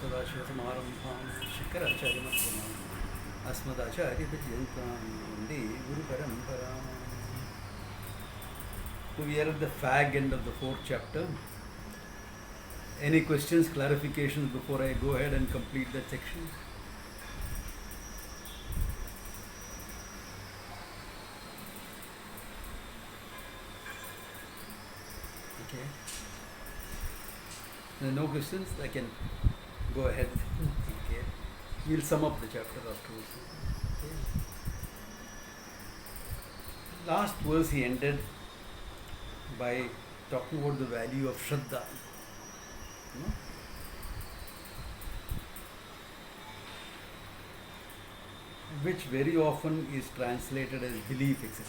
सदाशिवसमारम्भां शङ्कराचार्यमध्यमाम् अस्मदाचार्यपर्यन्तां वन्दे गुरुपरम्पराम्. So we are at the fag end of the fourth chapter. Any questions, clarifications before I go ahead and complete that section? Okay. There are no questions, I can go ahead. Okay. We'll sum up the chapter afterwards. Okay. Last verse he ended by talking about the value of Shraddha. No? Which very often is translated as belief, etc.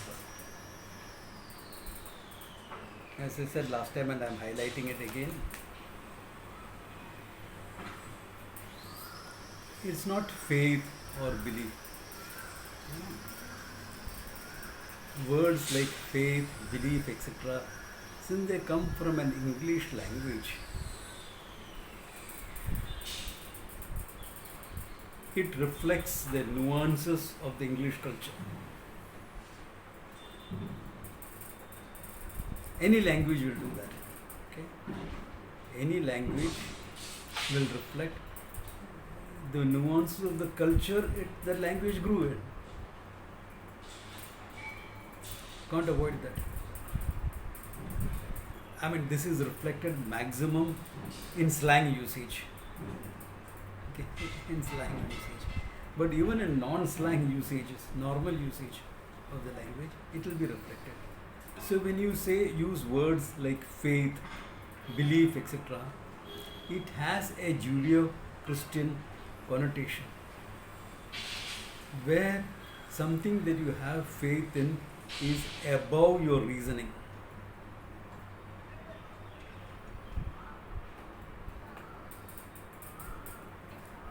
As I said last time, and I am highlighting it again, it's not faith or belief. Words like faith, belief, etc., since they come from an English language, it reflects the nuances of the English culture. Any language will do that. Okay? Any language will reflect the nuances of the culture the language grew in. Can't avoid that. I mean, this is reflected maximum in slang usage. Okay, in slang usage. But even in non-slang usages, normal usage of the language, it will be reflected. So when you use words like faith, belief, etc., it has a Judeo-Christian connotation, where something that you have faith in is above your reasoning.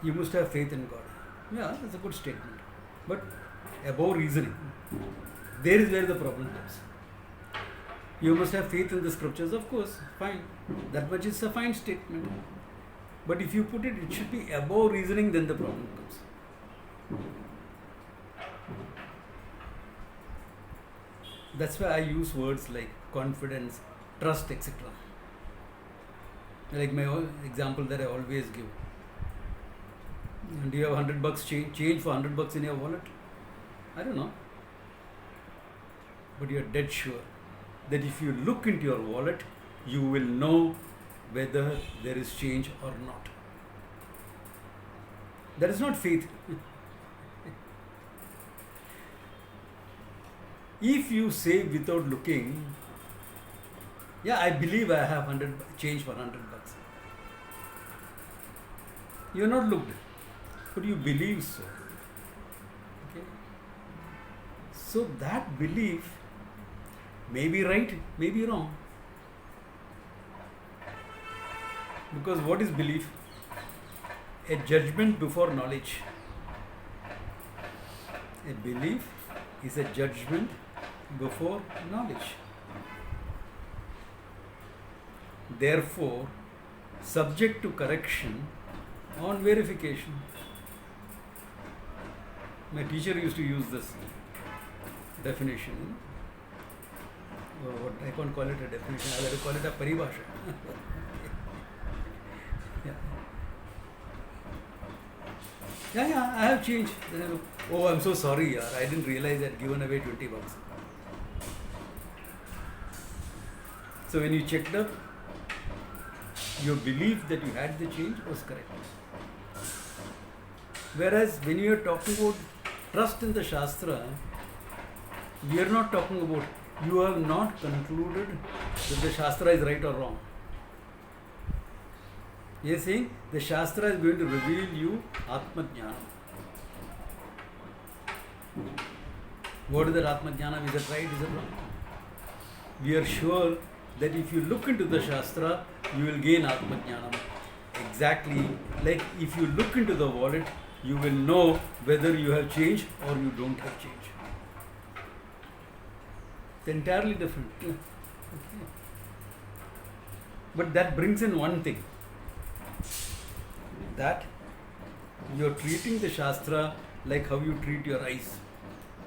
You must have faith in God. Yeah, that's a good statement. But above reasoning, there is where the problem comes. You must have faith in the scriptures, of course, fine. That much is a fine statement. But if you put it, it should be above reasoning, then the problem comes. That's why I use words like confidence, trust, etc. Like my example that I always give. Do you have $100 change for $100 in your wallet? I don't know. But you are dead sure that if you look into your wallet, you will know whether there is change or not. That is not faith. If you say without looking, yeah, I believe I have change for $100. You have not looked, but you believe so. Okay? So that belief may be right, may be wrong. Because what is belief? A judgment before knowledge. A belief is a judgment before knowledge. Therefore, subject to correction on verification. My teacher used to use this definition. What I can't call it a definition, I have to call it a paribhasha. Yeah, I have changed. Oh, I'm so sorry, yaar. I didn't realize I had given away $20. So when you checked up, your belief that you had the change was correct. Whereas when you are talking about trust in the Shastra, we are not talking about, you have not concluded that the Shastra is right or wrong. He is saying the Shastra is going to reveal you Atma Jnana. What is that Atma Jnana? Is it right? Is it wrong? We are sure that if you look into the Shastra, you will gain Atma Jnana. Exactly like if you look into the wallet, you will know whether you have change or you don't have change. It's entirely different. Okay. But that brings in one thing. that you're treating the Shastra like how you treat your eyes.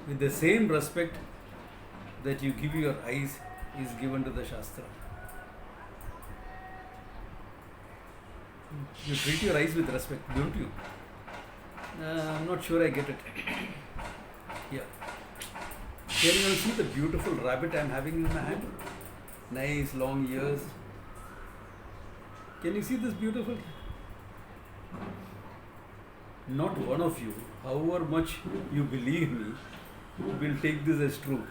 With the same respect that you give your eyes is given to the Shastra. You treat your eyes with respect, don't you? I'm not sure I get it. Yeah. Can you see the beautiful rabbit I'm having in my hand? Nice long ears. Can you see this beautiful? Not one of you, however much you believe me, will take this as true.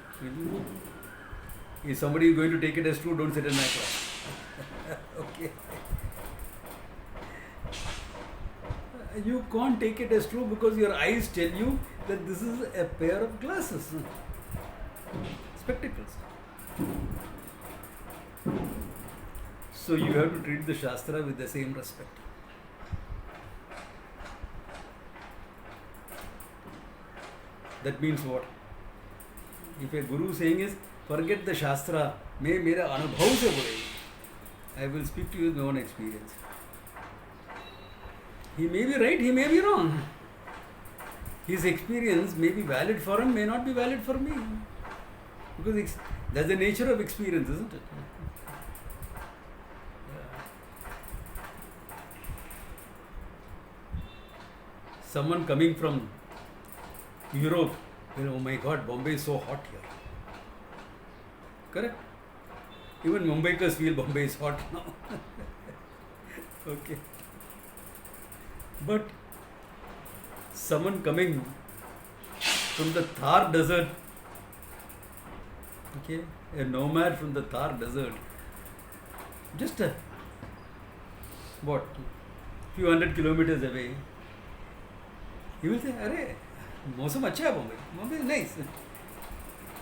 If somebody is going to take it as true, don't sit in my class. Okay. You can't take it as true because your eyes tell you that this is a pair of glasses, spectacles. So you have to treat the Shastra with the same respect. That means what? If a guru saying is, forget the Shastra, मैं मेरा अनुभव से बोलेगा. I will speak to you with my own experience. He may be right, he may be wrong. His experience may be valid for him, may not be valid for me. Because that's the nature of experience, isn't it? Someone coming from Europe, oh my God, Bombay is so hot here. Correct? Even Mumbaikars feel Bombay is hot now. Okay. But someone coming from the Thar desert, okay, a nomad from the Thar desert, just a few hundred kilometers away, he will say, "Arey, मौसम अच्छा है Bombay. Bombay is nice.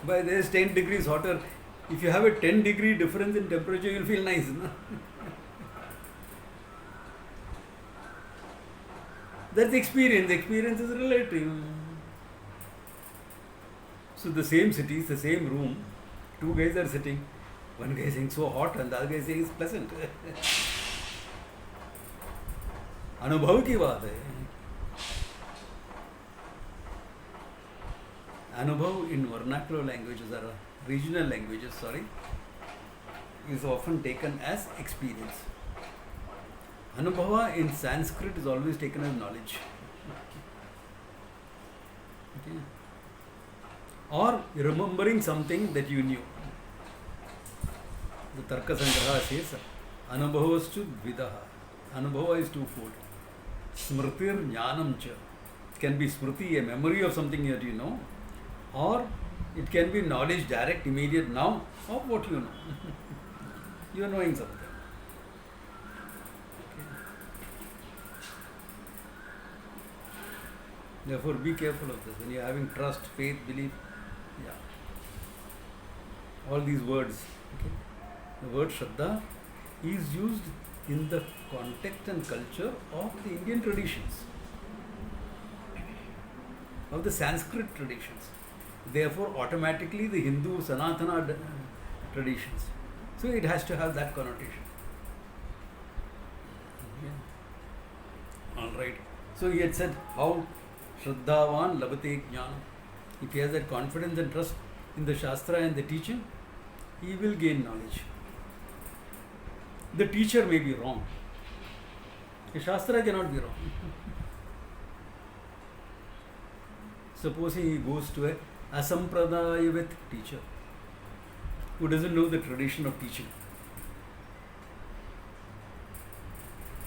But there is 10 degrees hotter. If you have a 10-degree difference in temperature, you will feel nice. No? That's experience. Experience is relative. So the same city, the same room, two guys are sitting. One guy is saying so hot and the other guy is saying it's pleasant. अनुभव की बात है. Anubhav in vernacular languages or regional languages, is often taken as experience. Anubhava in Sanskrit is always taken as knowledge. Okay. Or remembering something that you knew. The Tarka Sangraha says, Anubhavastu Vidaha. Anubhava is twofold. Smritir Jnanam cha. It can be smriti, a memory of something that you know, or it can be knowledge direct, immediate now of what you know. You are knowing something. Okay. Therefore, be careful of this. When you are having trust, faith, belief, all these words. Okay. The word Shraddha is used in the context and culture of the Indian traditions, of the Sanskrit traditions. Therefore, automatically the Hindu Sanatana traditions. So it has to have that connotation. Okay. All right. So he had said how Shraddhavan Labate Jnanam. If he has that confidence and trust in the Shastra and the teaching, he will gain knowledge. The teacher may be wrong. The Shastra cannot be wrong. Supposing he goes to a asampradayavit teacher who doesn't know the tradition of teaching,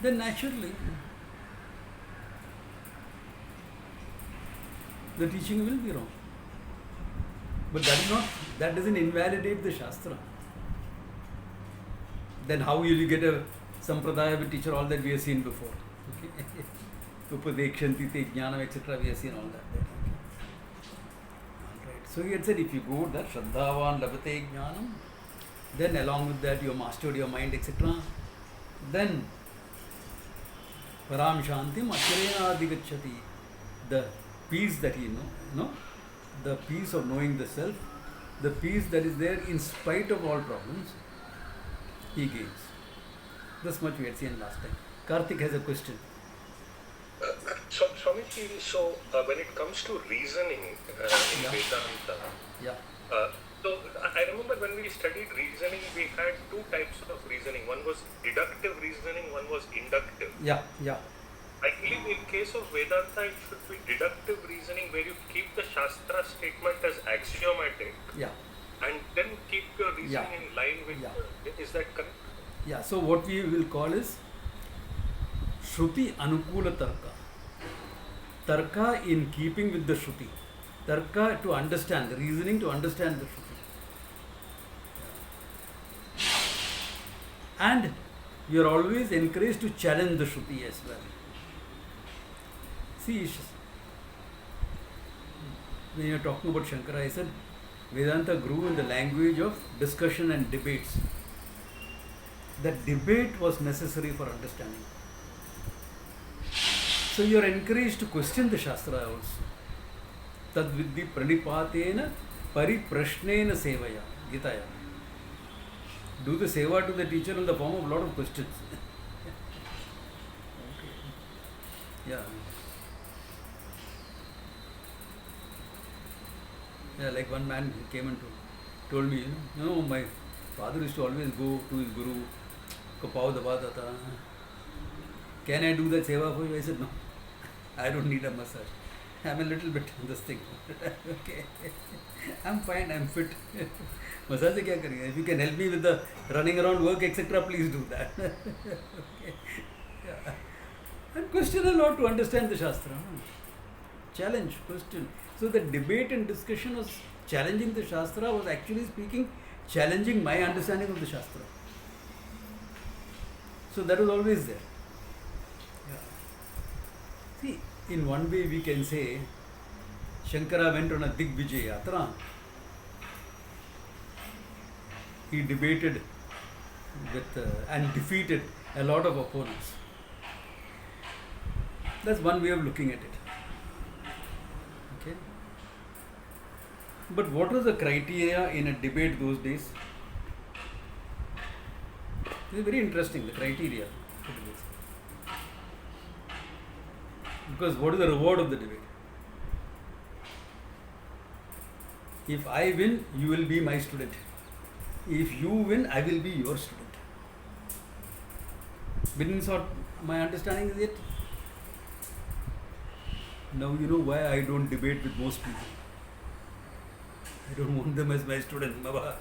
then naturally the teaching will be wrong. But that doesn't invalidate the Shastra. Then how will you get a sampradayavit teacher? All that we have seen before. Okay. Upadekshanti te jnanam, etc. We have seen all that there. So he had said, if you go that Shraddhavan Labate Jnanam, then along with that you have mastered your mind, etc. Then Param Shantim Achirena Adhigacchati, the peace that he know, the peace of knowing the self, the peace that is there in spite of all problems, he gains. This much we had seen last time. Karthik has a question. Swamiji, so when it comes to reasoning in Yeah. Vedanta, Yeah. so I remember when we studied reasoning, we had two types of reasoning. One was deductive reasoning, one was inductive. Yeah. Yeah. I believe in case of Vedanta, it should be deductive reasoning where you keep the Shastra statement as axiomatic Yeah. and then keep your reasoning Yeah. in line with. Yeah. Is that correct? Yeah. So what we will call is Shruti Anukula Tarka. Tarka in keeping with the Shruti. Tarka to understand, the reasoning to understand the Shruti. And you are always encouraged to challenge the Shruti as well. See, when you are talking about Shankara, I said Vedanta grew in the language of discussion and debates. That debate was necessary for understanding. So you are encouraged to question the Shastra also. Tad vidhi pranipatena pariprashnena sevaya. Gitaya. Do the seva to the teacher in the form of a lot of questions. Okay. Yeah. Yeah, like one man came and told me, my father used to always go to his guru, ko pav dabata tha. Can I do that seva for you? I said, no, I don't need a massage. I'm a little bit on this thing. Okay. I'm fine, I'm fit. Massage se kya karenge? If you can help me with the running around work, etc., please do that. Okay. Yeah. And question a lot to understand the Shastra. Challenge, question. So the debate and discussion was challenging the Shastra, was actually speaking, challenging my understanding of the Shastra. So that was always there. Yeah. See, in one way we can say, Shankara went on a Digvijay Yatra. He debated with and defeated a lot of opponents. That's one way of looking at it. Okay. But what was the criteria in a debate those days? It's very interesting, the criteria for debates. Because what is the reward of the debate? If I win, you will be my student. If you win, I will be your student. Begins what my understanding is it? Now you know why I don't debate with most people. I don't want them as my student. Baba.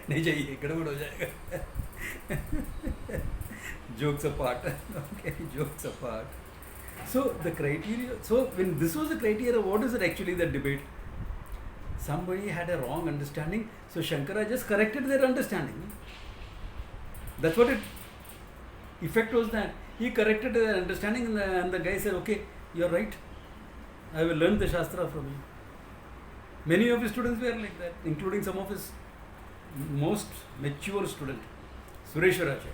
नहीं चाहिए, गड़बड़ हो जाएगा. Jokes apart. Okay, jokes apart. So the criteria. So when this was the criteria, what is it actually that debate? Somebody had a wrong understanding, so Shankara just corrected their understanding. That's what it effect was, that he corrected their understanding, and the guy said, okay, you're right, I will learn the Shastra from you. Many of his students were like that, including some of his most mature student, Sureshwaracharya,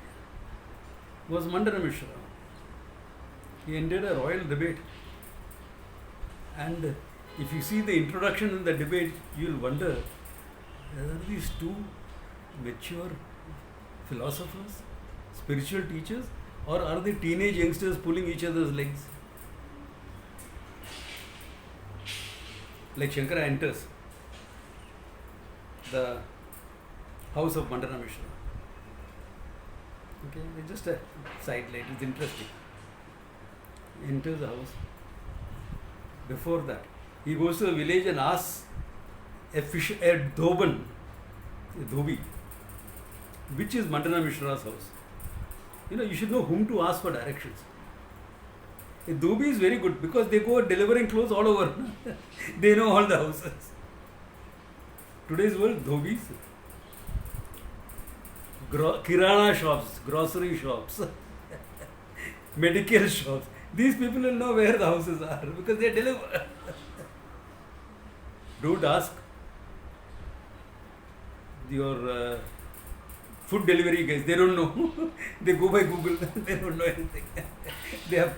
was Mandana Mishra. He ended a royal debate, and if you see the introduction in the debate, you will wonder, are these two mature philosophers, spiritual teachers, or are they teenage youngsters pulling each other's legs? Like Shankara enters the house of Mandana Mishra. Okay, it's just a sidelight, it's interesting. He enters the house. Before that, he goes to a village and asks a dhobi, which is Mandana Mishra's house. You should know whom to ask for directions. A dhobi is very good because they go delivering clothes all over. They know all the houses. Today's world, dhobis, kirana shops, grocery shops, medical shops. These people will know where the houses are because they deliver. Don't ask your food delivery guys. They don't know. They go by Google. They don't know anything. They have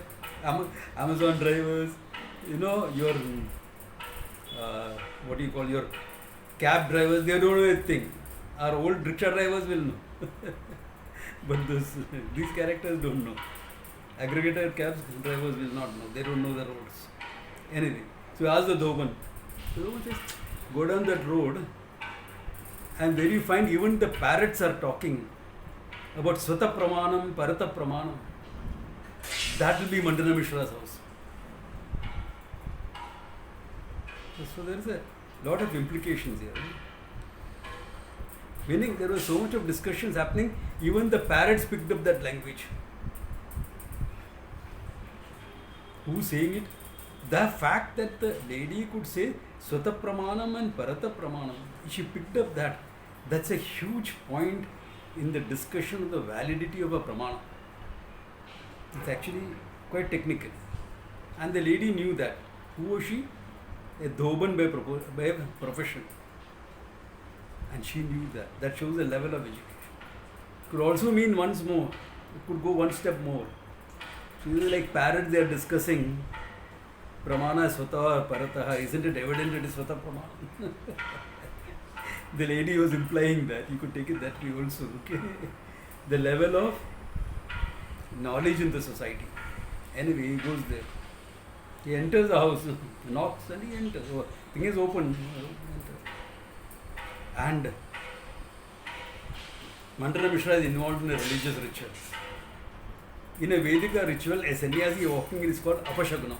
Amazon drivers. Your what do you call your cab drivers? They don't know anything. Our old rickshaw drivers will know. But these characters don't know. Aggregator cabs drivers will not know. They don't know the roads. Anyway, so you ask the Doban. The Doban says, go down that road and there you find even the parrots are talking about Swata Pramanam, Parata Pramanam. That will be Mandana Mishra's house. So there is a lot of implications here. Meaning there was so much of discussions happening, even the parrots picked up that language. Who's saying it? The fact that the lady could say Swata Pramanam and Parata Pramanam, she picked up that. That's a huge point in the discussion of the validity of a Pramana. It's actually quite technical. And the lady knew that. Who was she? A Doban by profession. And she knew that. That shows the level of education. Could also mean once more. It could go one step more. So like parrots, they are discussing Pramana Swata Parataha. Isn't it evident it is Swata Pramana? The lady was implying that. You could take it that way also. Okay? The level of knowledge in the society. Anyway, he goes there. He enters the house, knocks and he enters. Oh, thing is open. And Mandana Mishra is involved in a religious ritual. In a Vedika ritual, a sannyasi walking in is called Apashagunam.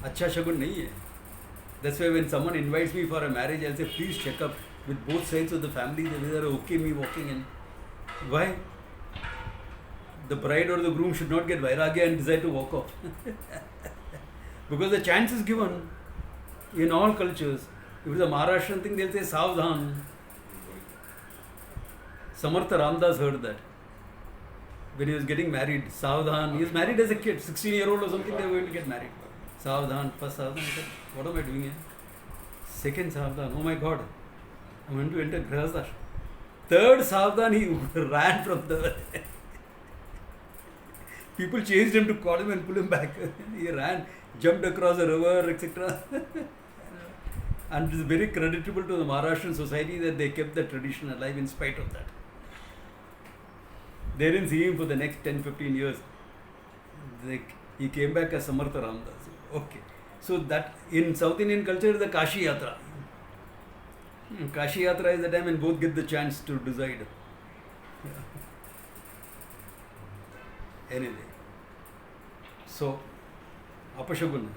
Acha Shagun nahi hai. That's why when someone invites me for a marriage, I'll say, please check up with both sides of the family whether they are okay me walking in. Why? The bride or the groom should not get vairagya and decide to walk off. Because the chance is given in all cultures. If it's a Maharashtrian thing, they'll say Savdhan. Samartha Ramdas heard that. When he was getting married, Savdhan. He was married as a kid, 16-year-old or something, they were going to get married. Savdhan, first Savdhan. He said, what am I doing here? Second Savdhan, oh my God, I'm going to enter Grihastha. Third Savdhan, he ran from the... People chased him to call him and pull him back. He ran, jumped across a river, etc. And it is very creditable to the Maharashtrian society that they kept the tradition alive in spite of that. They didn't see him for the next 10-15 years. He came back as Samartha Ramdas. Okay. So that in South Indian culture is the Kashi Yatra. Kashi Yatra is the time when both get the chance to decide. Anyway. So, Apashagun.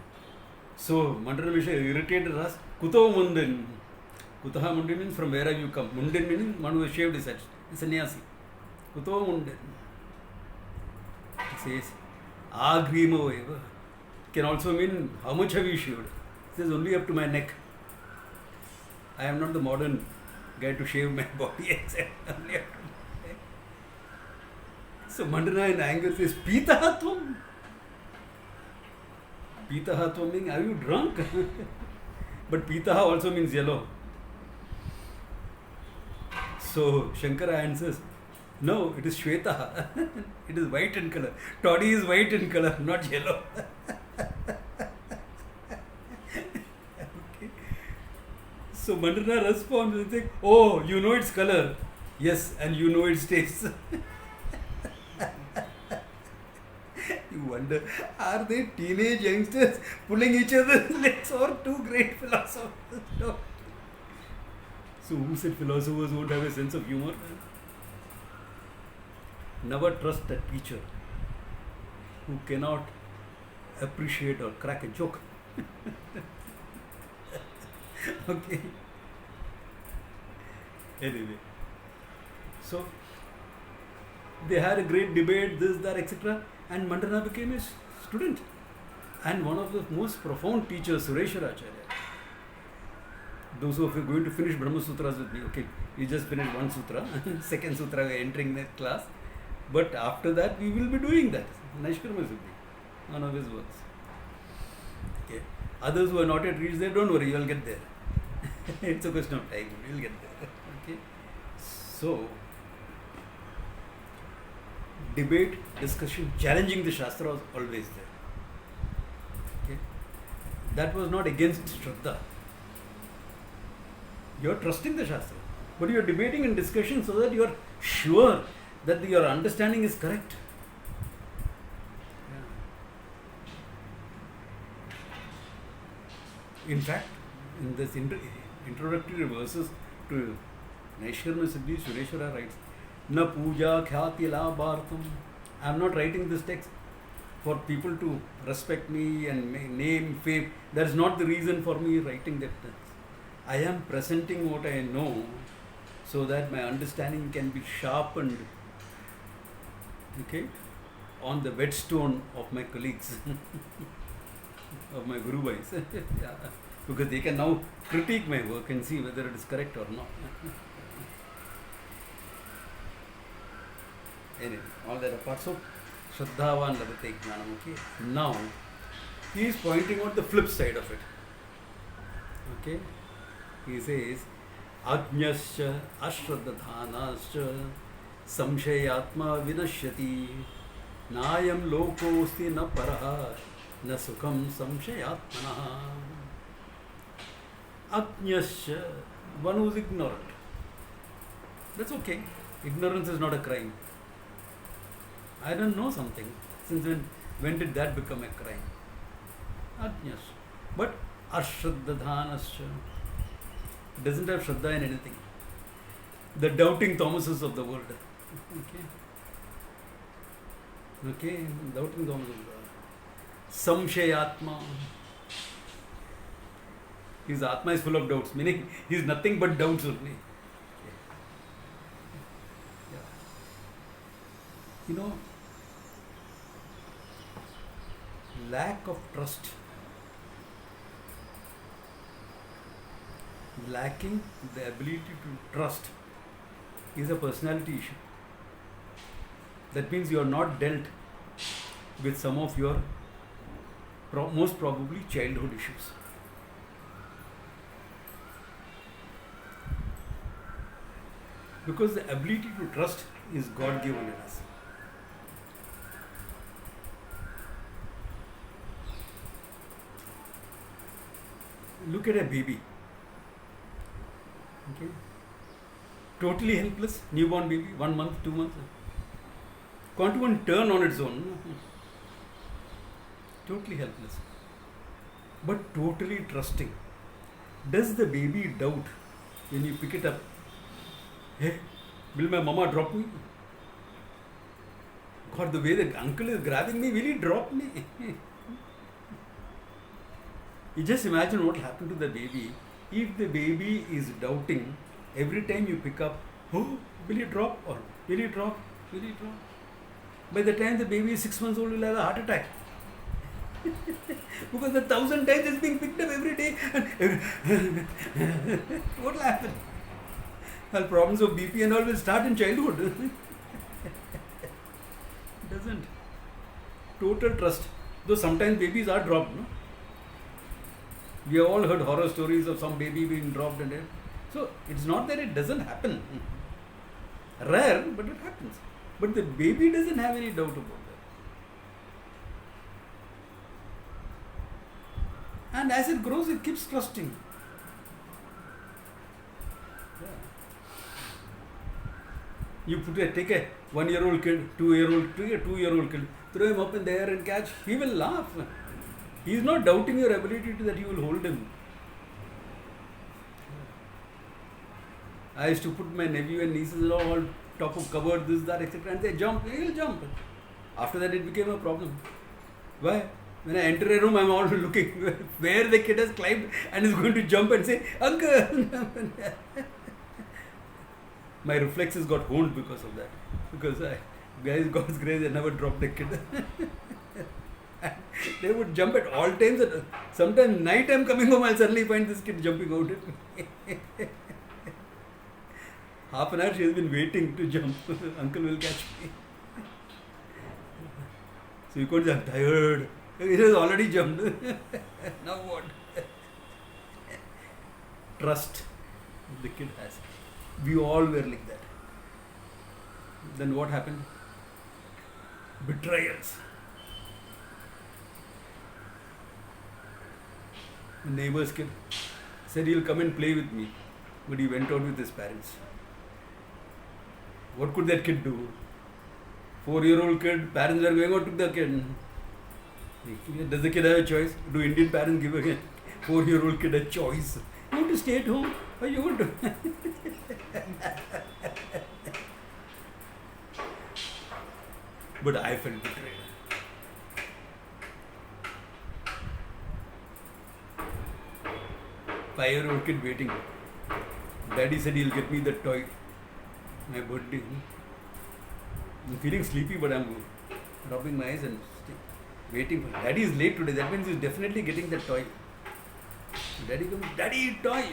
So, Mandana Mishra irritated us. Kuto Mundin. Kutaha Mundin means from where have you come? Mundin meaning one who has shaved his head. Sannyasi. Kuto Mundin. He says, Agrima Eva. Can also mean how much have you shaved? It says only up to my neck. I am not the modern guy to shave my body. Only up to my neck. So Mandana in anger says, Pitahatvam. Pitahatvam meaning, are you drunk? But Pitaha also means yellow. So Shankara answers, no, it is Shwetaha. It is white in color. Toddy is white in color, not yellow. Okay. So Mandana responds and says, oh, you know its color. Yes, and you know its taste. You wonder, are they teenage youngsters pulling each other's legs or two great philosophers? No. So who said philosophers won't have a sense of humor? Never trust a teacher who cannot appreciate or crack a joke. Okay. Anyway. So they had a great debate, this, that, etc. And Mandana became a student. And one of the most profound teachers, Sureshwara Acharya. Those who are going to finish Brahma Sutras with me, okay, we just finished one sutra, second sutra we are entering that class. But after that, we will be doing that. Naishkarma Siddhi, one of his works. Okay. Others who are not yet reached there, don't worry, you will get there. It's a question of time, you will get there. Okay. So, debate, discussion, challenging the Shastra was always there. Okay. That was not against Shraddha. You are trusting the Shastra, but you are debating and discussion so that you are sure that your understanding is correct. In fact, in this introductory verses to Naishkarma Siddhi, Sureshwara writes, Na puja khyati labhartam. I am not writing this text for people to respect me and name, fame. That is not the reason for me writing that text. I am presenting what I know so that my understanding can be sharpened, okay, on the whetstone of my colleagues, of my Guru Bhais. Yeah. Because they can now critique my work and see whether it is correct or not. Anyway, all that apart. So, Shraddhavan Labate Jnanam. Okay. Now, he is pointing out the flip side of it. Okay. He says, Ajñasya ashraddhanasya samshayatma vinashyati nayam lokosti na paraha na sukham samshayatmanaha. Ajñasya, one who is ignorant. That's okay. Ignorance is not a crime. I don't know something. Since when did that become a crime? Ajñasya. But ashraddhanasya doesn't have Shraddha in anything. The doubting Thomases of the world. Okay, doubting Thomases of the world. Samshayatma. His Atma is full of doubts, meaning he is nothing but doubts only. Yeah. You know, lack of trust, lacking the ability to trust is a personality issue. That means you are not dealt with some of your most probably childhood issues. Because the ability to trust is God given in us. Look at a baby. Okay. Totally helpless, newborn baby, 1 month, 2 months. Can't even turn on its own. Totally helpless. But totally trusting. Does the baby doubt when you pick it up? Hey, will my mama drop me? God, the way the uncle is grabbing me, will he drop me? You just imagine what happened to the baby. If the baby is doubting, every time you pick up, oh, will he drop or will he drop? Will he drop? By the time the baby is 6 months old, he'll have a heart attack. Because 1,000 times it's being picked up every day. What will happen? Well, problems of BP and all will start in childhood. Doesn't. Total trust. Though sometimes babies are dropped, no? We have all heard horror stories of some baby being dropped and so it's not that it doesn't happen. Rare, but it happens. But the baby doesn't have any doubt about that. And as it grows, it keeps trusting. You take a 1-year-old kid, 2-year-old kid, throw him up in the air and catch, he will laugh. He is not doubting your ability that you will hold him. I used to put my nephew and nieces all top of cupboard, this, that, etc. and they jump, he will jump. After that it became a problem. Why? When I enter a room, I am all looking where the kid has climbed and is going to jump and say, Uncle! My reflexes got honed because of that. Because God's grace, I never dropped a kid. They would jump at all times. Sometimes night I'm coming home, I'll suddenly find this kid jumping out. Half an hour she has been waiting to jump. Uncle will catch me. So you can't say, I'm tired. He has already jumped. Now what? Trust the kid has. We all were like that. Then what happened? Betrayals. The neighbor's kid said he'll come and play with me, but he went out with his parents. What could that kid do? 4-year-old kid, parents are going out to the kid. Does the kid have a choice? Do Indian parents give a 4-year-old kid a choice. You want to stay at home or you want to... But I felt betrayed. Five-year-old kid waiting. Daddy said he'll get me the toy. My birthday. I'm feeling sleepy, but I'm rubbing my eyes and waiting for. Daddy is late today. That means he's definitely getting the toy. Daddy comes. Daddy, toy.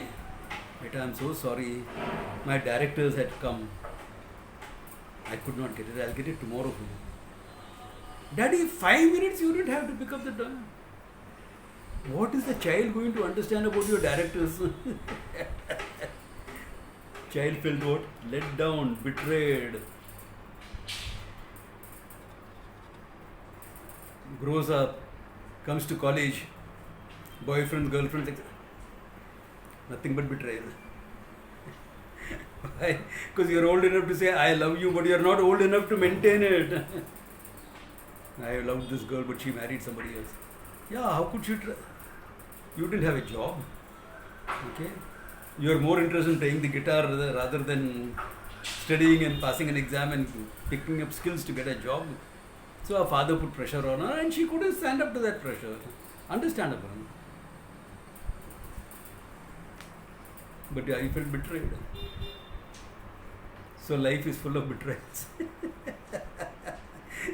Beta, I'm so sorry. My directors had come. I could not get it. I'll get it tomorrow for you. Daddy, 5 minutes you didn't have to pick up the toy. What is the child going to understand about your directors? Child felt what? Let down, betrayed. Grows up, comes to college, boyfriend, girlfriend, nothing but betrayal. Why? Because you're old enough to say, I love you, but you're not old enough to maintain it. I loved this girl, but she married somebody else. Yeah, how could she You didn't have a job. Okay? You're more interested in playing the guitar rather than studying and passing an exam and picking up skills to get a job. So her father put pressure on her and she couldn't stand up to that pressure. Understandable. But I felt betrayed. So life is full of betrayals.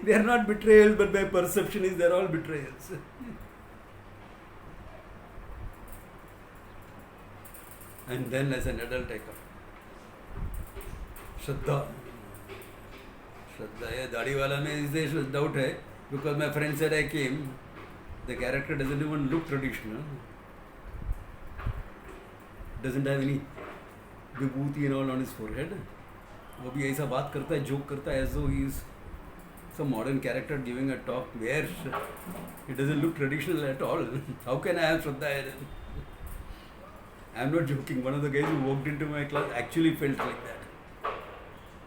They are not betrayals, but my perception is they are all betrayals. And then as an adult I come. Shraddha. Shraddha, Dadi wala mein is a doubt hai. Because my friend said I came, the character doesn't even look traditional. Doesn't have any vibhuti and all on his forehead. वो भी ऐसा बात करता है, joke करता है, as though he is some modern character giving a talk where it doesn't look traditional at all. How can I have Shraddha? I'm not joking. One of the guys who walked into my class actually felt like that.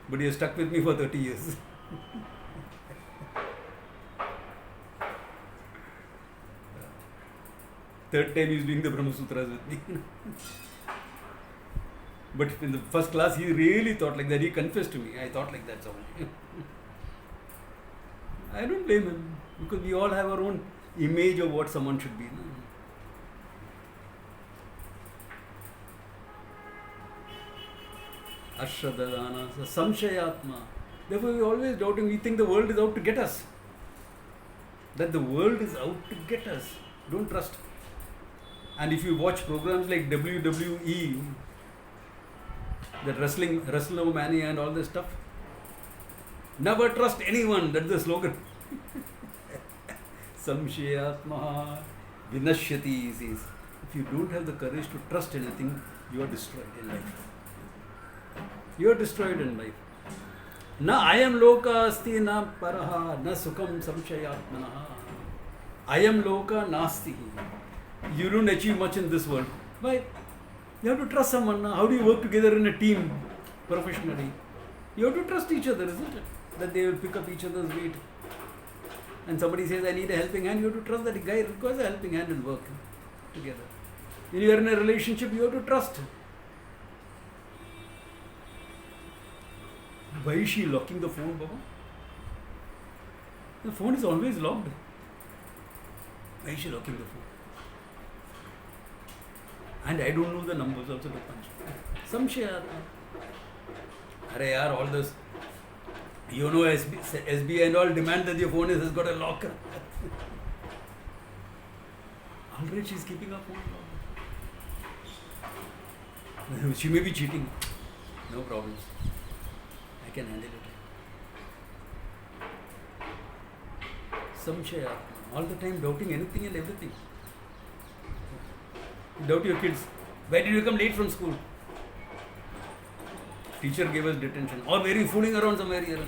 But he has stuck with me for 30 years. Third time he's doing the Brahma Sutras with me. But in the first class he really thought like that. He confessed to me. I thought like that somewhere. I don't blame him. Because we all have our own image of what someone should be. No? Ashradadana, samshayatma. Therefore we are always doubting, we think the world is out to get us. That the world is out to get us. Don't trust. And if you watch programs like WWE, that WrestleMania and all this stuff, never trust anyone, that's the slogan. Samshayatma vinashyati says. If you don't have the courage to trust anything, you are destroyed in life. You are destroyed in life. Na ayam loka asti na paraha na sukham samshayatmanaha. Ayam loka nasti. You don't achieve much in this world. Why? You have to trust someone. How do you work together in a team professionally? You have to trust each other, isn't it? That they will pick up each other's weight. And somebody says, I need a helping hand, you have to trust that the guy requires a helping hand and work together. When you are in a relationship, you have to trust. Why is she locking the phone, Baba? The phone is always locked. Why is she locking the phone? And I don't know the numbers also to punch. Samshaya. Arey yaar, all this, you know, SBI and all demand that your phone has got a lock. Already she's keeping her phone locked. She may be cheating. No problems. I can handle it. Samshaya. All the time doubting anything and everything. Doubt your kids. Why did you come late from school? Teacher gave us detention. Or were you fooling around somewhere here?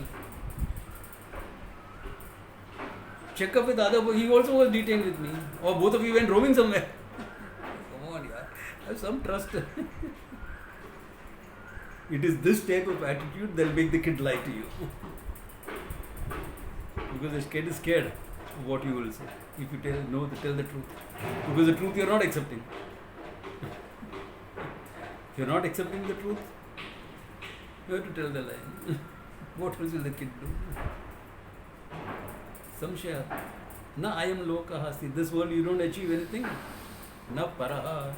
Check up with other boy. He also was detained with me. Or both of you went roaming somewhere. Come on, yaar. Have some trust. It is this type of attitude that will make the kid lie to you. Because the kid is scared. what you will say. If you tell the truth. Because the truth you are not accepting. If you are not accepting the truth, you have to tell the lie. What else will the kid do? Samshaya. Na ayam lokaha asti. This world you don't achieve anything. Na paraha.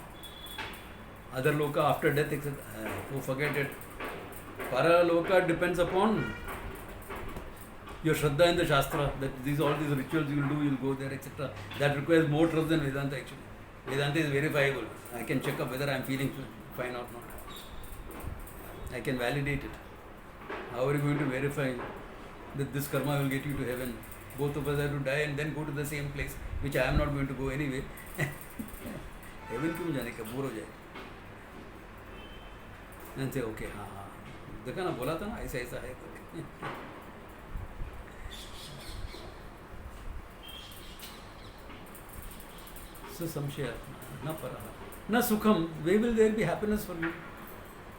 Other loka after death, etc. Oh, forget it. Paraloka depends upon your Shraddha in the Shastra, that all these rituals you will do, you will go there, etc. That requires more trust than Vedanta actually. Vedanta is verifiable. I can check up whether I am feeling fine or not. I can validate it. How are you going to verify that this karma will get you to heaven? Both of us have to die and then go to the same place, which I am not going to go anyway. Heaven क्यों जाने का, bore हो जाए. And say, okay, हाँ, देखा ना, बोला था ना, ऐसा ऐसा है. So samshaya, na paraha, na sukham. Where will there be happiness for you?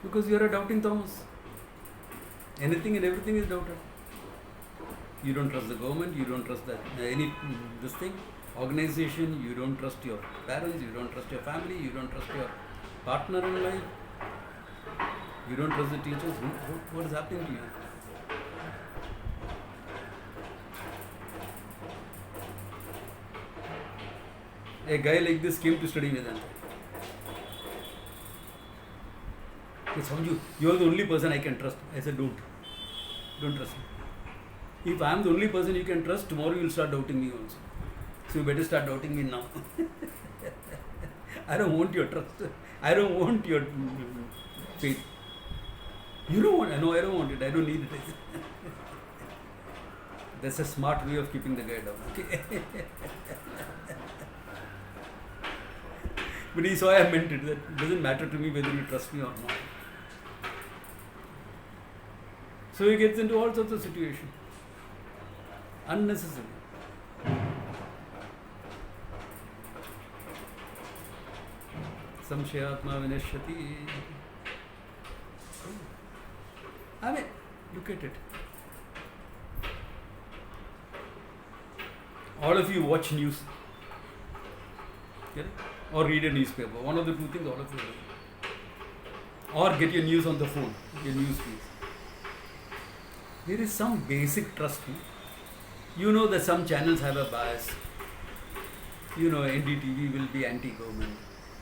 Because you are a doubting Thomas. Anything and everything is doubted. You don't trust the government, you don't trust this thing, organization, you don't trust your parents, you don't trust your family, you don't trust your partner in life, you don't trust the teachers. What is happening to you? A guy like this came to study Vedanta. He told you are the only person I can trust. I said, don't trust me. If I am the only person you can trust, tomorrow you will start doubting me also. So you better start doubting me now. I don't want your trust. I don't want your faith. You don't want it. No, I don't want it. I don't need it. That's a smart way of keeping the guy down. Okay. But he saw I meant it. That it doesn't matter to me whether you trust me or not. So he gets into all sorts of situations. Unnecessary. Samshayatma vinashyati. I mean, look at it. All of you watch news. Okay? Or read a newspaper. One of the two things all of you do. Or get your news on the phone, your news feeds. There is some basic trust. You know that some channels have a bias. You know NDTV will be anti-government.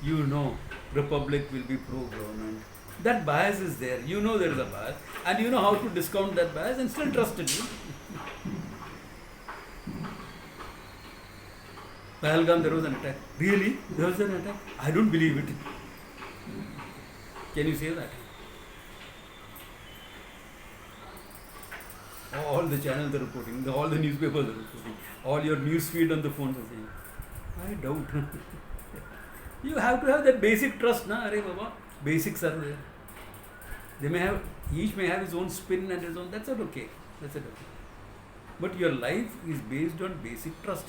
You know Republic will be pro-government. That bias is there. You know there is a bias. And you know how to discount that bias and still trust it. Pahalgam, there was an attack. Really? There was an attack? I don't believe it. Can you say that? All the channels are reporting, all the newspapers are reporting, all your news feed on the phones are saying. I doubt. You have to have that basic trust, na? Arey Baba, basics are there. They may have, each may have his own spin and his own, that's not okay. That's it okay. But your life is based on basic trust.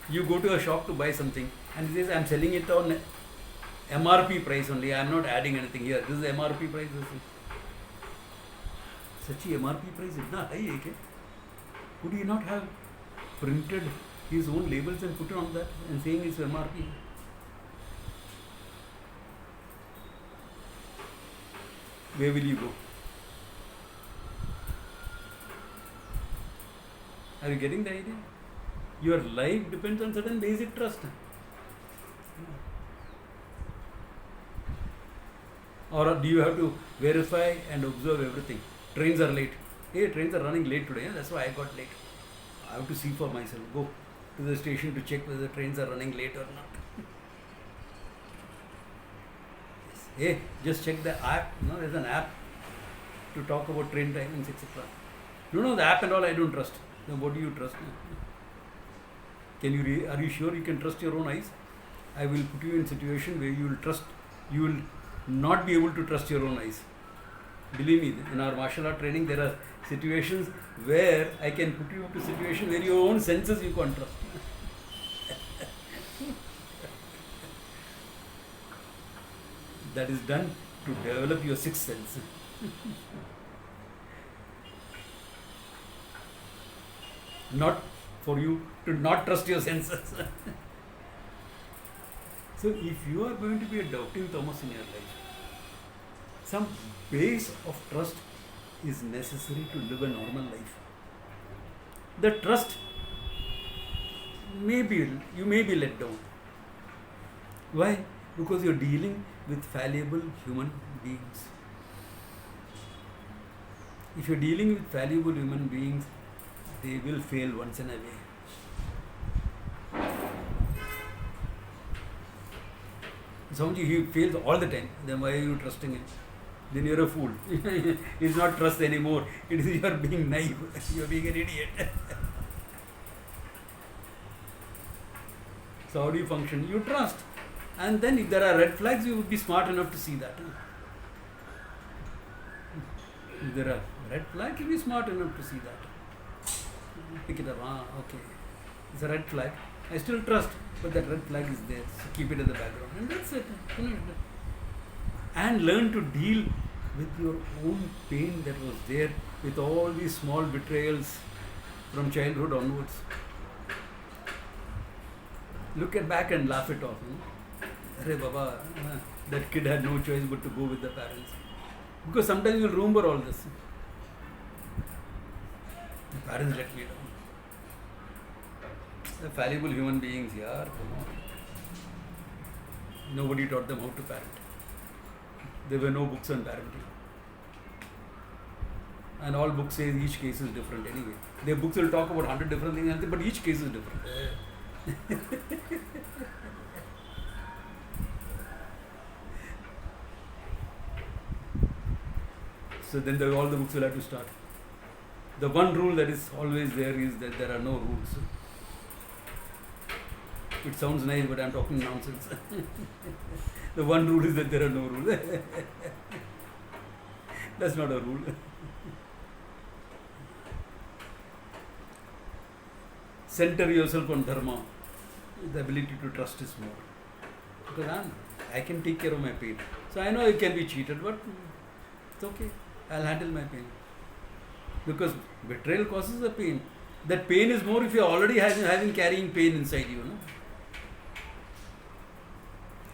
You go to a shop to buy something and he says, I am selling it on MRP price only, I am not adding anything here. This is MRP price. Such a MRP price is not high, okay? Could he not have printed his own labels and put it on that and saying it's MRP? Where will you go? Are you getting the idea? Your life depends on certain basic trust. Or do you have to verify and observe everything? Trains are late. Hey, trains are running late today. That's why I got late. I have to see for myself. Go to the station to check whether the trains are running late or not. Yes. Hey, just check the app. No, there's an app to talk about train timings, etc. No, the app and all I don't trust. Then what do you trust? Are you sure you can trust your own eyes? I will put you in a situation where you will not be able to trust your own eyes. Believe me, in our martial art training, there are situations where I can put you into a situation where your own senses you can't trust. That is done to develop your sixth sense. not for you to not trust your senses. So if you are going to be a doubting Thomas in your life, some base of trust is necessary to live a normal life. The trust you may be let down. Why? Because you are dealing with fallible human beings. If you are dealing with fallible human beings, they will fail once in a way. Somebody he fails all the time, then why are you trusting him? Then you're a fool. It's not trust anymore. It is you are being naive. You are being an idiot. So how do you function? You trust. And then if there are red flags, you would be smart enough to see that. If there are red flags, you'll be smart enough to see that. Pick it up. Okay. It's a red flag. I still trust, but that red flag is there. So keep it in the background. And that's it. And learn to deal with your own pain that was there, with all these small betrayals from childhood onwards. Look at back and laugh it off. Arey Baba, that kid had no choice but to go with the parents. Because sometimes you'll remember all this. The parents let me down. They're fallible human beings, yaar. Come on. Nobody taught them how to parent. There were no books on parenting. And all books say each case is different anyway. Their books will talk about 100 different things, but each case is different. So then all the books will have to start. The one rule that is always there is that there are no rules. It sounds nice, but I am talking nonsense. The one rule is that there are no rules. That's not a rule. Center yourself on dharma. The ability to trust is more. Because I can take care of my pain. So I know I can be cheated, but it's okay. I'll handle my pain. Because betrayal causes the pain. That pain is more if you're already having carrying pain inside you. No?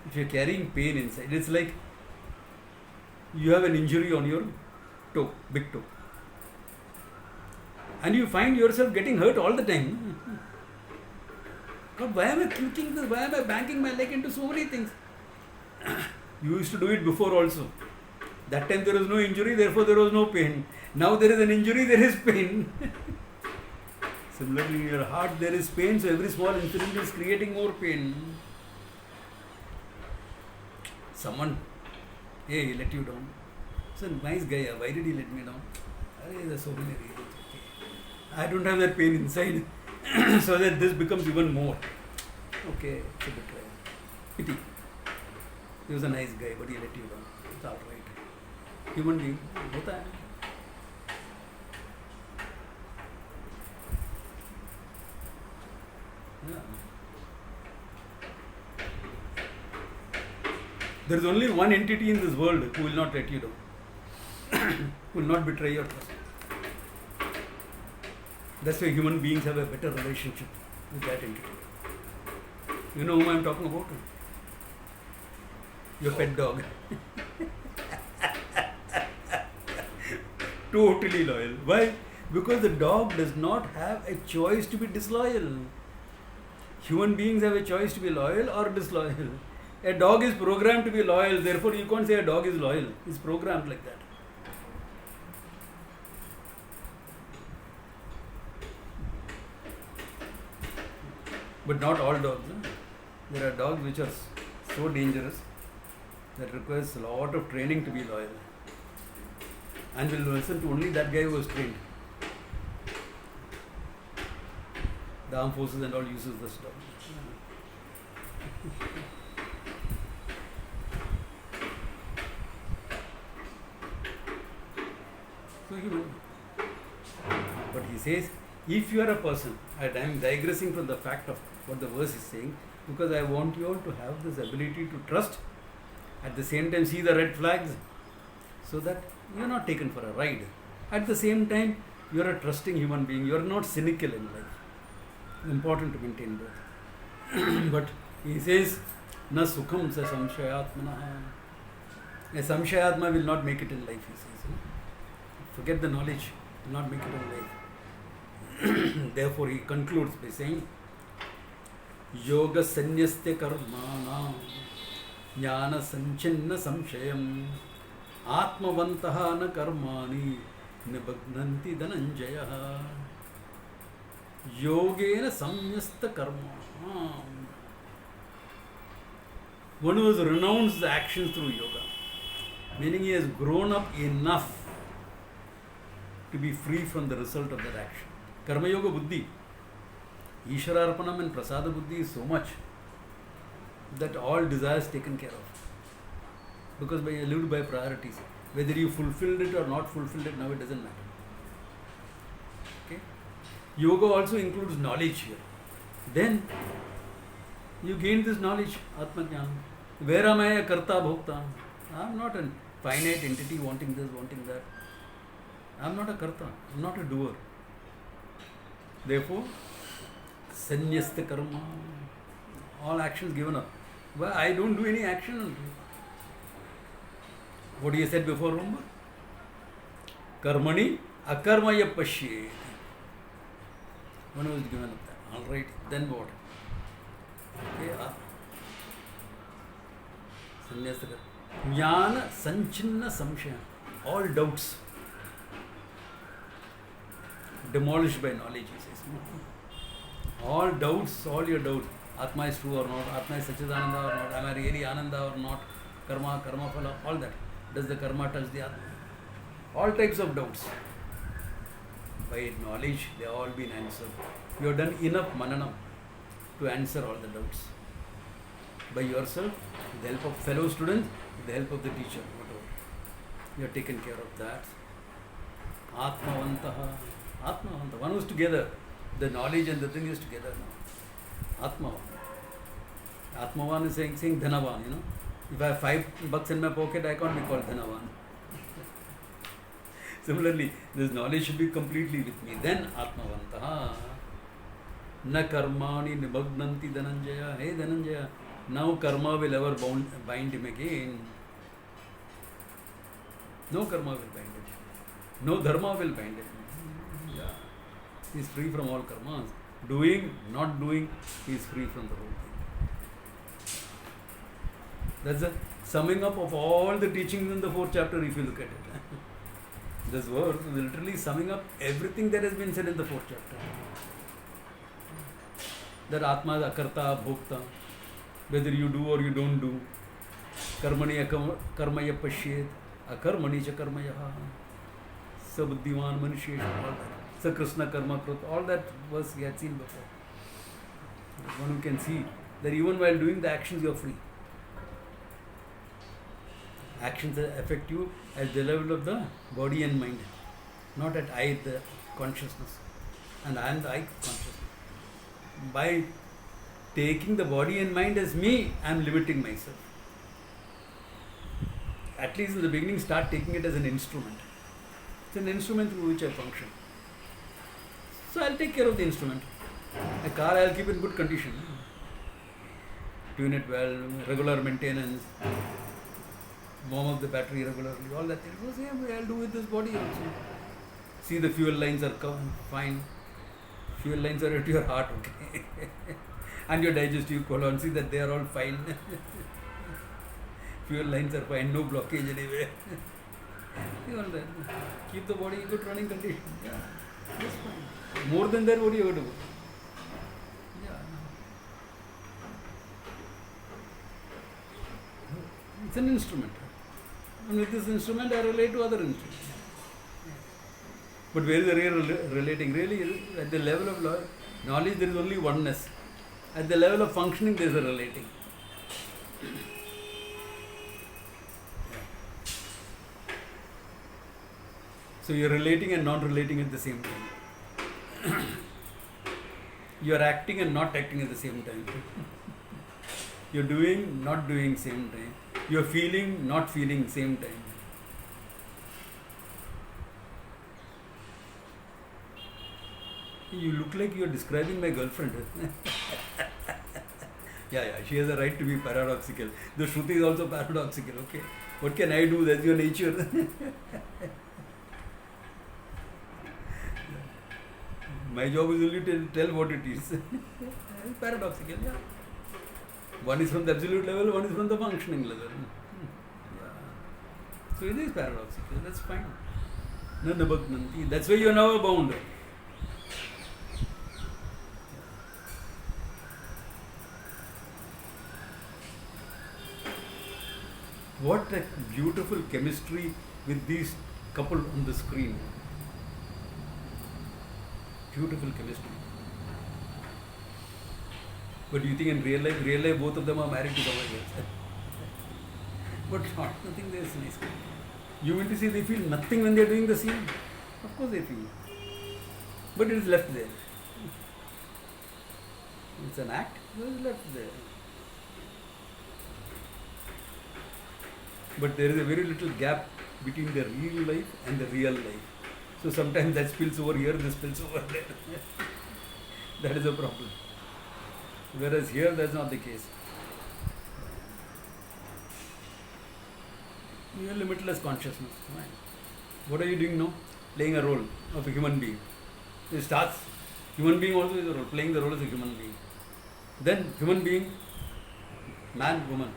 If you're carrying pain inside, it's like you have an injury on your toe, big toe. And you find yourself getting hurt all the time. God, why am I thinking this? Why am I banking my leg into so many things? You used to do it before also. That time there was no injury, therefore there was no pain. Now there is an injury, there is pain. Similarly, in your heart there is pain, so every small incident is creating more pain. Someone, hey, he let you down. So nice guy, why did he let me down? There are so many reasons. Okay. I don't have that pain inside, so that this becomes even more. Okay, it's a betrayal. Pity. He was a nice guy, but he let you down. It's all right. Human being, hota hai. Yeah. There is only one entity in this world who will not let you down, who will not betray your trust. That's why human beings have a better relationship with that entity. You know whom I am talking about? Your pet dog. Totally loyal. Why? Because the dog does not have a choice to be disloyal. Human beings have a choice to be loyal or disloyal. A dog is programmed to be loyal, therefore you can't say a dog is loyal. It's programmed like that. But not all dogs. There are dogs which are so dangerous that requires a lot of training to be loyal. And will listen to only that guy who was trained. The armed forces and all uses this dog. So but he says, if you are a person, and I am digressing from the fact of what the verse is saying, because I want you all to have this ability to trust, at the same time see the red flags, so that you are not taken for a ride. At the same time, You are a trusting human being. You are not cynical in life. Important to maintain both. But he says, na sukham sa samshayatmana. A samshayatma will not make it in life, he says. Forget the knowledge, will not make it in life. Therefore, he concludes by saying, yoga sanyastya karmana jnana sanchinna samshayam atmavantaha na karmani nibagnanti dhananjaya. Yogena samyasta karma. One who has renounced the actions through yoga, meaning he has grown up enough to be free from the result of that action. Karma yoga buddhi, Ishwararpanam and prasada buddhi is so much that all desires taken care of. Because by lived by priorities, whether you fulfilled it or not fulfilled it, now it doesn't matter. Okay? Yoga also includes knowledge here. Then you gain this knowledge, Atma Jnana. Where am I a karta bhokta? I am not a finite entity wanting this, wanting that. I am not a karta, I am not a doer. Therefore, sanyasta karma, all actions given up. Well, I don't do any action. What he said before, remember? Karmani akarmaya pashyet. One was given up that. All right, then what? Okay, sannyasa karma. Jnana sanchinna samshaya. All doubts demolished by knowledge, he says. All doubts, all your doubts. Atma is true or not, Atma is Sachidananda or not, am I really Ananda or not, karma, karma phala, all that. Does the karma touch the Atma? All types of doubts. By knowledge, they have all been answered. You have done enough mananam to answer all the doubts. By yourself, with the help of fellow students, with the help of the teacher, whatever. You have taken care of that. Atmavantaha. Atmavanta. One was together. The knowledge and the thing is together now. Atmavan. Atmavan is saying Dhanavan, you know. If I have $5 in my pocket, I can't be called Dhanavan. Similarly, this knowledge should be completely with me. Then Atmavantaha. Na karmani nibagnanti dhananjaya. Hey Dhananjaya, now karma will ever bind him again. No karma will bind him. No dharma will bind him. Yeah. He is free from all karmas. Doing, not doing, he is free from the whole thing. That's the summing up of all the teachings in the 4th chapter if you look at it. This verse is literally summing up everything that has been said in the 4th chapter. That Atma is akarta, bhokta, whether you do or you don't do. Karmani karmaya pashyet, akarmani cha karmayaha. Sabuddhiman manushesha, all that. Sa Krishna karma krut, all that verse he had seen before. One who can see that even while doing the actions you are free. Actions affect you at the level of the body and mind, not at I, the consciousness. And I am the I consciousness. By taking the body and mind as me, I am limiting myself. At least in the beginning, start taking it as an instrument. It's an instrument through which I function. So I'll take care of the instrument. A car I'll keep in good condition. Tune it well, regular maintenance, warm up the battery regularly, all that. It was same way I'll do with this body also. See, the fuel lines are fine. Fuel lines are at your heart, okay. And your digestive colon, see that they are all fine. Fuel lines are fine, no blockage anywhere. See all that. Keep the body in good running condition. Yeah, that's fine. More than that, what do you have to do? Yeah. It's an instrument. And with this instrument, I relate to other instruments. But where is the real relating? Really, at the level of knowledge, there is only oneness. At the level of functioning, there is a relating. So you are relating and non-relating at the same time. You are acting and not acting at the same time. You are doing, not doing same time. You are feeling, not feeling same time. You look like you are describing my girlfriend. Yeah, she has a right to be paradoxical. The Shruti is also paradoxical, okay? What can I do? That's your nature. My job is only to tell what it is. It's paradoxical, yeah. One is from the absolute level, one is from the functioning level. Yeah. So it is paradoxical, that's fine. Nanabhagnanti. That's why you are never bound. What a beautiful chemistry with these couple on the screen. Beautiful chemistry. But do you think in real life both of them are married to somebody else? But nothing there is nice. You mean to say they feel nothing when they are doing the scene? Of course they feel. But it is left there. It's an act, it is left there. But there is a very little gap between the real life and the real life. So sometimes that spills over here, this spills over there. That is a problem. Whereas here that's not the case. You have limitless consciousness. Right? What are you doing now? Playing a role of a human being. It starts, human being also is a role, playing the role as a human being. Then human being, man, woman.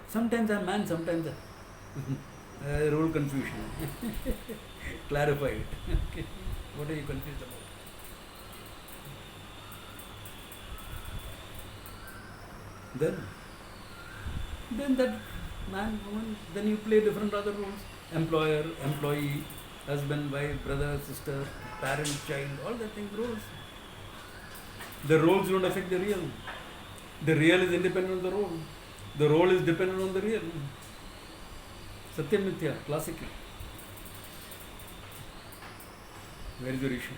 Sometimes I'm man, sometimes I'm role confusion. Clarify it. Okay. What are you confused about? Then that man, woman, then you play different other roles. Employer, employee, husband, wife, brother, sister, parent, child, all that thing roles. The roles don't affect the real. The real is independent of the role. The role is dependent on the real. Satyam Mithya, classical. Where is your issue?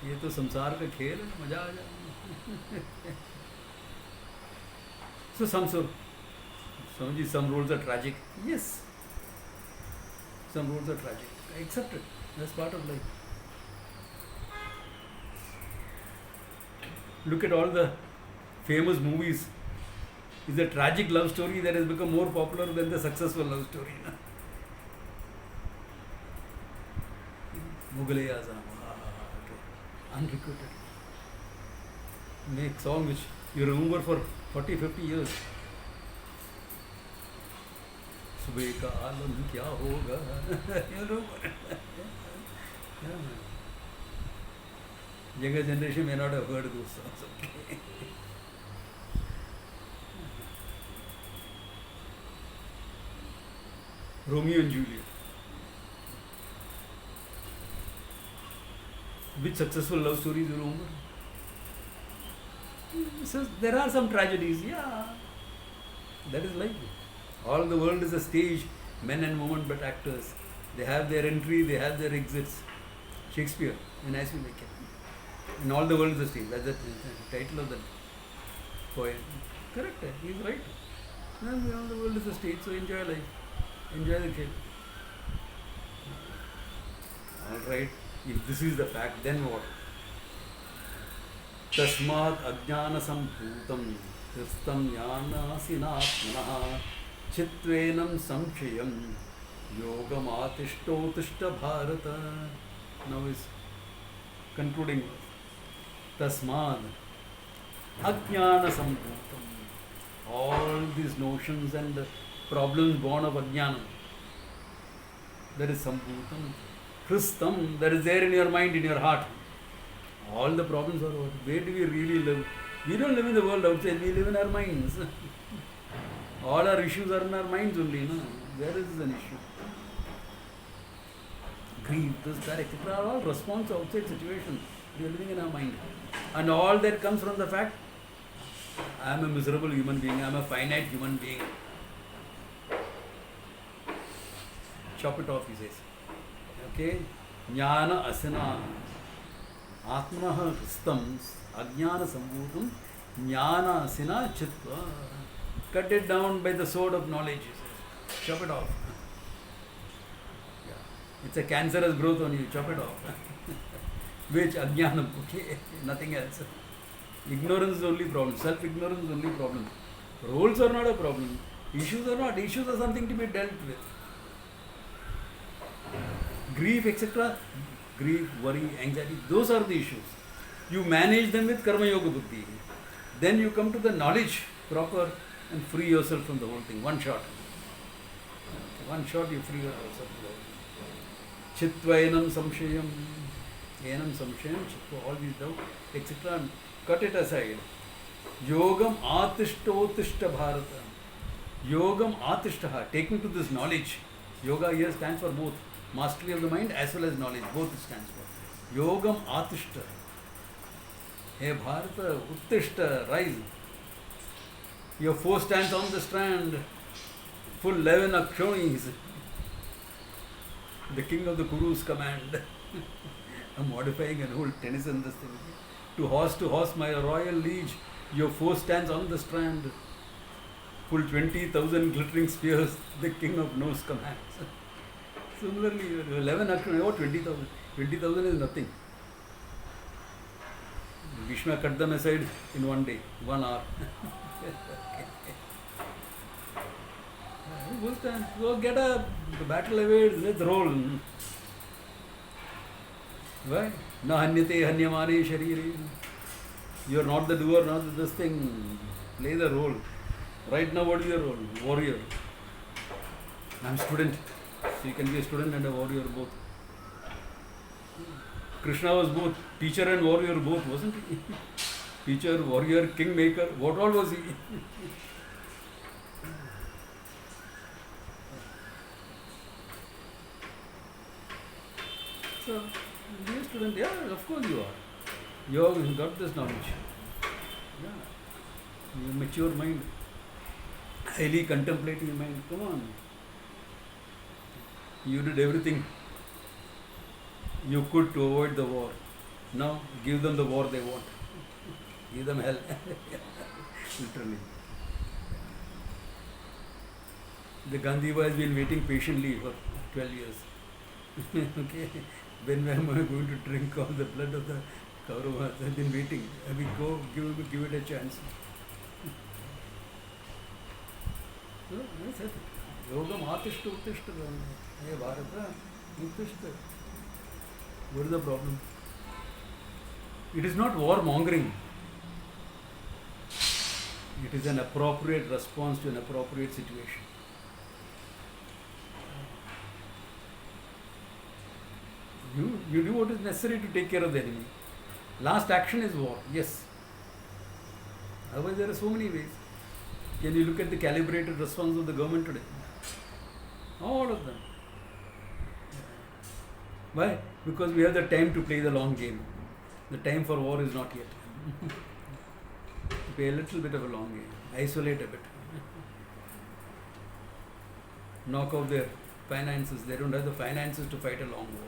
ये तो संसार का खेल है, मजा आ जाए. So some roles are tragic. Yes. Some roles are tragic. I accept it. That's part of life. Look at all the famous movies. It's a tragic love story that has become more popular than the successful love story. Mughal-e Azam. Unrecruited. Make song which you remember for 40-50 years. सुबह का आलम क्या होगा? You know. Younger generation may not have heard those songs. Okay. Romeo and Juliet. Which successful love stories you remember? So there are some tragedies, yeah. That is life. All the world is a stage, men and women but actors. They have their entry, they have their exits. Shakespeare, in As You Like It. And all the world is a stage. That's the title of the poem. Correct, he's right. And all the world is a stage, so enjoy life. Enjoy the kid. Alright, if this is the fact, then what? Tasmat ajnana sambhutam kristam jnana sinatmanah chitvenam samshayam yogam atishtotishtha bharata. Now is concluding. Tasmad ajnana sambhutam. All these notions and problems born of ajnana. That is sambhutam. Kristam, that is there in your mind, in your heart. All the problems are over. Where do we really live? We don't live in the world outside, we live in our minds. All our issues are in our minds only. No? Where is an issue? Grief, this, that, etc. are all response to outside situations. We are living in our mind. And all that comes from the fact, I am a miserable human being, I am a finite human being. Chop it off, he says. Okay? Jnana asana. Atmanaha kristam ajnana sambhutam jnana asina chitva. Cut it down by the sword of knowledge, he says. Chop it off. Yeah. It's a cancerous growth on you, chop it off. Which ajnanam, okay, nothing else. Ignorance is the only problem, self-ignorance is the only problem. Roles are not a problem, issues are not, issues are something to be dealt with. Grief, etc., grief, worry, anxiety, those are the issues. You manage them with karma yoga buddhi. Then you come to the knowledge proper and free yourself from the whole thing. One shot. One shot you free yourself from the whole thing. Chitvainam samshayam. Enam samshayam, chitva, all these doubt, etc. Cut it aside. Yogam atishta bharata. Yogam atishtaha. Take me to this knowledge. Yoga here stands for both. Mastery of the mind as well as knowledge. Both it stands for. Yogam atishta. Hey Bharata, uttishta, rise. Your four stands on the strand. Full 11 akshonis. The king of the Kuru's command. I'm modifying an old Tennyson this thing. To horse, my royal liege. Your four stands on the strand. Full 20,000 glittering spears. The king of No's commands. Similarly, 11 akshonis, or 20,000. 20,000 is nothing. Bhishma cut them aside in one day, 1 hour. Go get up, the battle awaits, let's roll. Why? Na hanyate hanyamane shariri. You are not the doer, not this thing. Play the role. Right now, what is your role? Warrior. I am student. So you can be a student and a warrior both. Krishna was both teacher and warrior both, wasn't he? Teacher, warrior, kingmaker, what all was he? So, be a student, yeah, of course you are. You have got this knowledge. Yeah. You mature mind, highly contemplative mind, come on. You did everything you could to avoid the war. Now, give them the war they want. Give them hell. Literally. The Gandhiva has been waiting patiently for 12 years. Okay. When am I going to drink all the blood of the Kauravas? I've been waiting. I will go, give it a chance. So, that's it. Yogam atishta uttishta. Hey Bharata, uttishta. What is the problem? It is not warmongering. It is an appropriate response to an appropriate situation. You do what is necessary to take care of the enemy. Last action is war, yes. Otherwise, there are so many ways. Can you look at the calibrated response of the government today? All of them. Why? Because we have the time to play the long game. The time for war is not yet. Play a little bit of a long game. Isolate a bit. Knock off their finances. They don't have the finances to fight a long war.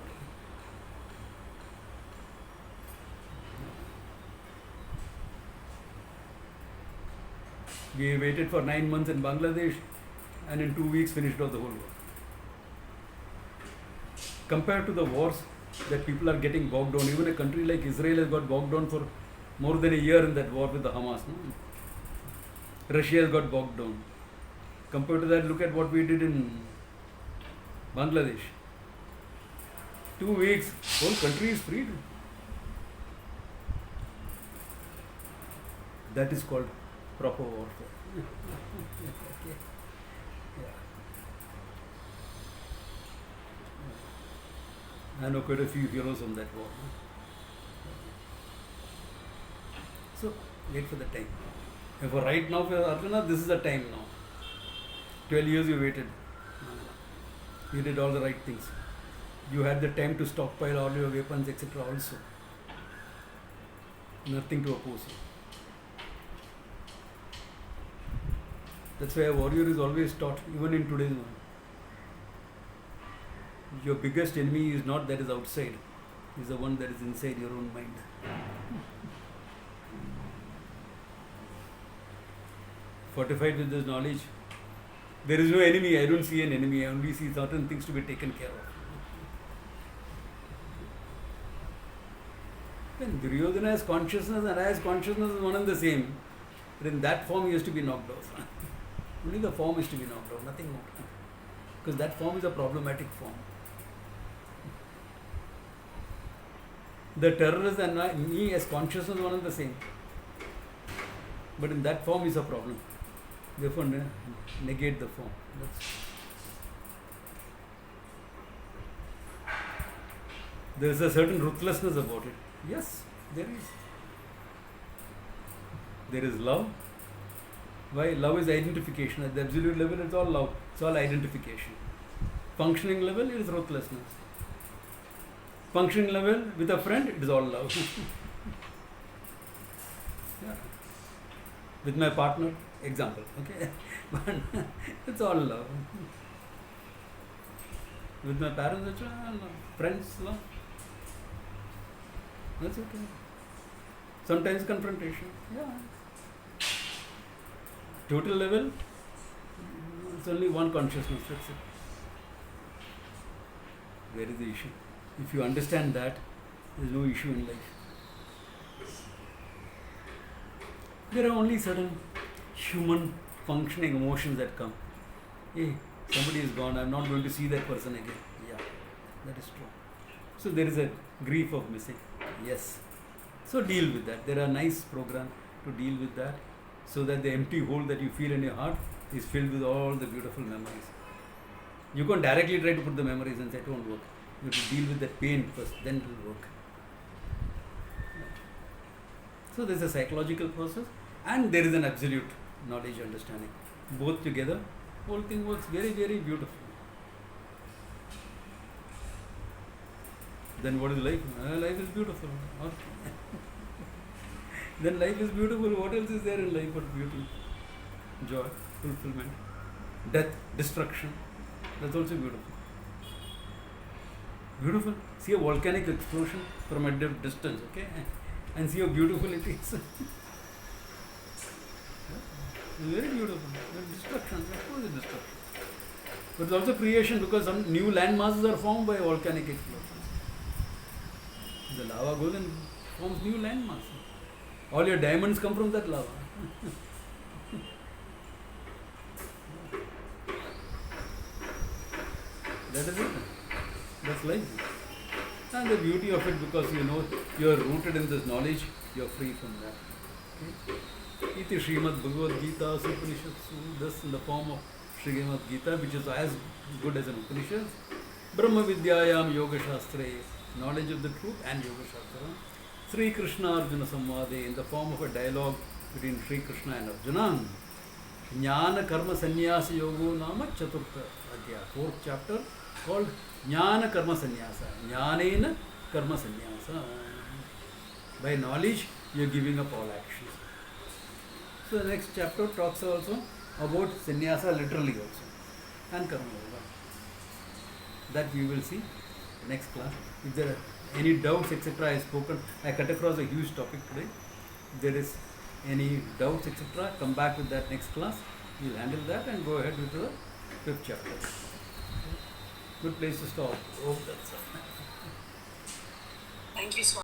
We waited for 9 months in Bangladesh and in 2 weeks finished off the whole war. Compared to the wars that people are getting bogged down, even a country like Israel has got bogged down for more than a year in that war with the Hamas. No? Russia has got bogged down. Compared to that, look at what we did in Bangladesh. 2 weeks, whole country is freed. That is called proper warfare. Okay. Yeah. I know quite a few heroes on that war. So, wait for the time. And for right now, for Arjuna, this is the time now. 12 years you waited. You did all the right things. You had the time to stockpile all your weapons, etc. also. Nothing to oppose you. That's why a warrior is always taught, even in today's world. Your biggest enemy is not that is outside, is the one that is inside your own mind. Fortified with this knowledge, there is no enemy. I don't see an enemy. I only see certain things to be taken care of. When Duryodhana has consciousness and I has consciousness is one and the same, but in that form he has to be knocked off. Only the form is to be knocked off, nothing more. Because that form is a problematic form. The terrorist and me as consciousness one and the same. But in that form is a problem. Therefore, negate the form. There is a certain ruthlessness about it. Yes, there is. There is love. Why? Love is identification. At the absolute level, it's all love. It's all identification. Functioning level, it is ruthlessness. Functioning level with a friend, it is all love. Yeah. With my partner, example. Okay, but it's all love. With my parents, it's all love. Friends, love. That's okay. Sometimes confrontation. Yeah. Total level, it's only one consciousness. That's it. Where is the issue? If you understand that, there is no issue in life. There are only certain human functioning emotions that come. Hey, somebody is gone, I'm not going to see that person again. Yeah, that is true. So there is a grief of missing. Yes. So deal with that. There are nice programs to deal with that, so that the empty hole that you feel in your heart is filled with all the beautiful memories. You can't directly try to put the memories and say it won't work. You have to deal with that pain first, then it will work. So there is a psychological process and there is an absolute knowledge understanding. Both together, whole thing works very, very beautiful. Then what is life? Life is beautiful. Then life is beautiful. What else is there in life but beauty? Joy, fulfillment, death, destruction. That's also beautiful. Beautiful. See a volcanic explosion from a distance, okay? And see how beautiful it is. It's very beautiful. Destruction, of course it's destruction. But it's also creation because some new land masses are formed by volcanic explosions. The lava goes and forms new land masses. All your diamonds come from that lava. That is it. That's life. And the beauty of it, because you know you are rooted in this knowledge, you are free from that. Okay? Iti Srimad Bhagavad Gita Upanishatsu, thus in the form of Srimad Gita, which is as good as an Upanishad. Brahma Vidyayam Yoga Shastra, knowledge of the truth and Yoga Shastra. Sri Krishna Arjuna Samvade, in the form of a dialogue between Sri Krishna and Arjuna. Jnana Karma Sannyasa Yogo Nama Chaturtha Adhyaya, fourth chapter, called Jnana Karma Sannyasa. Jnanena Karma Sannyasa. By knowledge, you are giving up all actions. So the next chapter talks also about sannyasa literally also, and karma yoga. That we will see next class. If there are any doubts, etc., I spoken, I cut across a huge topic today. If there is any doubts, etc., come back with that next class. We will handle that and go ahead with the fifth chapter. Good place to stop. Oh, that's all. Thank you so much.